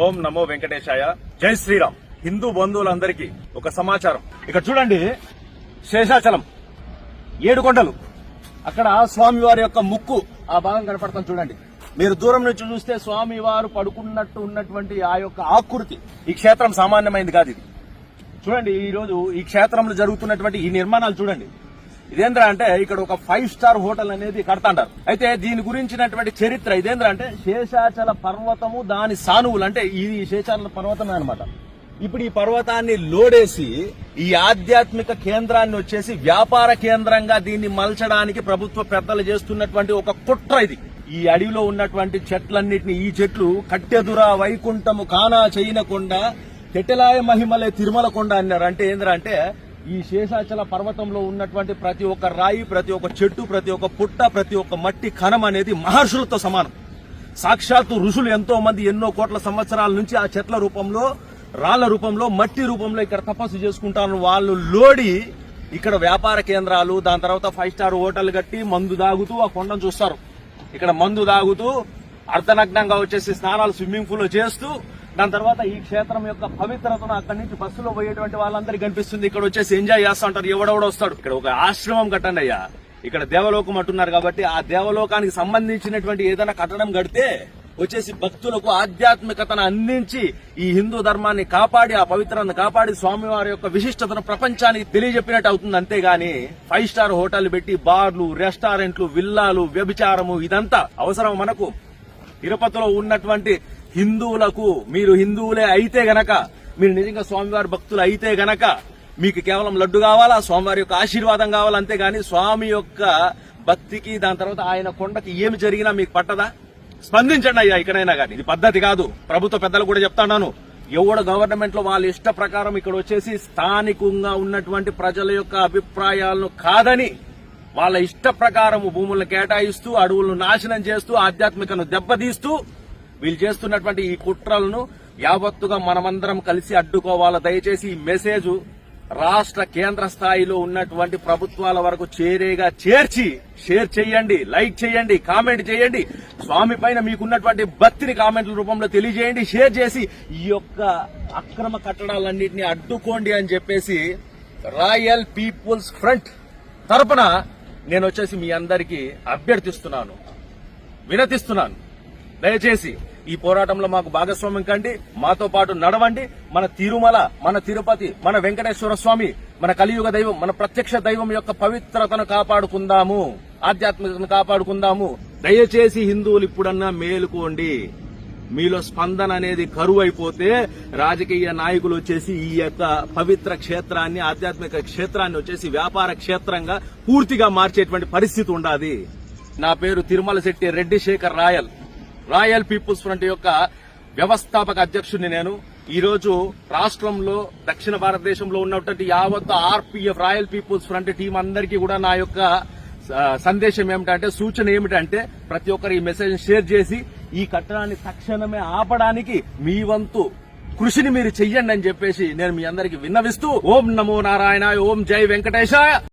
ఓం నమో వెంకటేశాయ. జై శ్రీరామ్. హిందూ బంధువులందరికీ ఒక సమాచారం. ఇక్కడ చూడండి, శేషాచలం 7 కొండలు, అక్కడ స్వామివారి యొక్క ముక్కు ఆ భాగం కనపడతాం. చూడండి, మీరు దూరం నుంచి చూస్తే స్వామివారు పడుకున్నట్టు ఉన్నటువంటి ఆ యొక్క ఆకృతి. ఈ క్షేత్రం సామాన్యమైంది కాదు. ఇది చూడండి, ఈ రోజు ఈ క్షేత్రంలో జరుగుతున్నటువంటి ఈ నిర్మాణాలు చూడండి. ఇదేంద్రా అంటే ఇక్కడ ఒక 5 స్టార్ హోటల్ అనేది కడతాంటారు. అయితే దీని గురించినటువంటి చరిత్ర ఇదేంద్రా అంటే శేషాచల పర్వతము దాని సానువులు, అంటే ఇది శేషాచల పర్వతమే అనమాట. ఇప్పుడు ఈ పర్వతాన్ని లోడేసి ఈ ఆధ్యాత్మిక కేంద్రాన్ని వచ్చేసి వ్యాపార కేంద్రంగా దీన్ని మలచడానికి ప్రభుత్వ పెద్దలు చేస్తున్నటువంటి ఒక కుట్ర ఇది. ఈ అడవిలో ఉన్నటువంటి చెట్లన్నిటిని, ఈ చెట్లు కట్టెదురా వైకుంఠము కానా చేయనకుండా తెట్టెలాయ మహిమలే తిరుమల కొండ అన్నారు. అంటే ఏంద్రా అంటే ఈ శేషాచల పర్వతంలో ఉన్నటువంటి ప్రతి ఒక్క రాయి, ప్రతి ఒక్క చెట్టు, ప్రతి ఒక్క పుట్ట, ప్రతి ఒక్క మట్టి కణం అనేది మహర్షులతో సమానం. సాక్షాత్తు ఋషులు ఎంతో మంది ఎన్నో కోట్ల సంవత్సరాల నుంచి ఆ చెట్ల రూపంలో, రాళ్ల రూపంలో, మట్టి రూపంలో ఇక్కడ తపస్సు చేసుకుంటారు. వాళ్ళు లోడి ఇక్కడ వ్యాపార కేంద్రాలు, దాని తర్వాత 5 స్టార్ హోటల్ కట్టి మందు దాగుతూ ఆ కొండను చూస్తారు. ఇక్కడ మందు దాగుతూ అర్ధనగ్నంగా వచ్చేసి స్నానాలు స్విమ్మింగ్ పూల్ లో చేస్తూ, దాని తర్వాత ఈ క్షేత్రం యొక్క పవిత్రతను అక్కడి నుంచి బస్సులో పోయేటువంటి వాళ్ళందరికీ కనిపిస్తుంది. ఇక్కడ వచ్చేసి ఎంజాయ్ చేస్తా ఉంటారు. ఎవడెవడో వస్తాడు. ఇక్కడ ఒక ఆశ్రమం కట్టండి అయ్యా, ఇక్కడ దేవలోకం అంటున్నారు కాబట్టి ఆ దేవలోకానికి సంబంధించినటువంటి ఏదైనా కట్టడం కడితే వచ్చేసి భక్తులకు ఆధ్యాత్మికతను అందించి ఈ హిందూ ధర్మాన్ని కాపాడి, ఆ పవిత్రతను కాపాడి స్వామివారి యొక్క విశిష్టతను ప్రపంచానికి తెలియజెప్పినట్టు అవుతుంది. అంతేగాని 5 స్టార్ హోటల్ పెట్టి బార్లు, రెస్టారెంట్లు, విల్లాలు, వ్యభిచారము ఇదంతా అవసరం మనకు? తిరుపతిలో ఉన్నటువంటి హిందువులకు, మీరు హిందువులే అయితే గనక, మీరు నిజంగా స్వామివారి భక్తులు అయితే గనక మీకు కేవలం లడ్డు కావాలా, స్వామివారి యొక్క ఆశీర్వాదం కావాలా, అంతేగాని స్వామి యొక్క భక్తికి, దాని తర్వాత ఆయన కొండకి ఏమి జరిగినా మీకు పట్టదా? స్పందించండి అయ్యా ఇక్కడైనా కానీ. ఇది పద్ధతి కాదు. ప్రభుత్వ పెద్దలు కూడా చెప్తాను, ఎవడ గవర్నమెంట్ లో వాళ్ళ ఇష్ట ప్రకారం ఇక్కడ వచ్చేసి స్థానికంగా ఉన్నటువంటి ప్రజల యొక్క అభిప్రాయాలను కాదని వాళ్ళ ఇష్ట ప్రకారం భూములను కేటాయిస్తూ, అడవులను నాశనం చేస్తూ, ఆధ్యాత్మికను దెబ్బతీస్తూ వీళ్ళు చేస్తున్నటువంటి ఈ కుట్రలను యావత్తుగా మనమందరం కలిసి అడ్డుకోవాలా. దయచేసి ఈ మెసేజ్ రాష్ట్ర కేంద్ర స్థాయిలో ఉన్నటువంటి ప్రభుత్వాల వరకు చేరేగా చేర్చి షేర్ చేయండి, లైక్ చేయండి, కామెంట్ చేయండి. స్వామి పైన మీకున్నటువంటి భక్తిని కామెంట్ల రూపంలో తెలియజేయండి. షేర్ చేసి ఈ యొక్క అక్రమ కట్టడాలన్నింటినీ అడ్డుకోండి అని చెప్పేసి రాయల్ పీపుల్స్ ఫ్రంట్ తరపున నేను వచ్చేసి మీ అందరికీ అభ్యర్థిస్తున్నాను, వినతిస్తున్నాను. దయచేసి ఈ పోరాటంలో మాకు భాగస్వామ్యం కండి, మాతో పాటు నడవండి. మన తిరుమల, మన తిరుపతి, మన వెంకటేశ్వర స్వామి, మన కలియుగ దైవం, మన ప్రత్యక్ష దైవం యొక్క పవిత్రతను కాపాడుకుందాము, ఆధ్యాత్మికతను కాపాడుకుందాము. దయచేసి హిందువులు ఇప్పుడన్నా మేలుకోండి. మీలో స్పందన అనేది కరువు అయిపోతే రాజకీయ నాయకులు వచ్చేసి ఈ యొక్క పవిత్ర క్షేత్రాన్ని, ఆధ్యాత్మిక క్షేత్రాన్ని వచ్చేసి వ్యాపార క్షేత్రంగా పూర్తిగా మార్చేటువంటి పరిస్థితి ఉండాలి. నా పేరు Tirumala Shetty Reddy Shekar Royal, Royal People's Front యొక్క వ్యవస్థాపక అధ్యక్షుడిని నేను. ఈ రోజు రాష్ట్రంలో, దక్షిణ భారతదేశంలో ఉన్నటువంటి యావత్ RPF Royal People's Front team అందరికీ కూడా నా యొక్క సందేశం ఏమిటంటే, సూచన ఏమిటంటే, ప్రతి ఒక్కరు ఈ మెసేజ్ షేర్ చేసి ఈ కట్టడాన్ని తక్షణమే ఆపడానికి మీ వంతు కృషిని మీరు చెయ్యండి అని చెప్పేసి నేను మీ అందరికీ విన్నవిస్తూ, ఓం నమో నారాయణ, ఓం జై వెంకటేశాయ.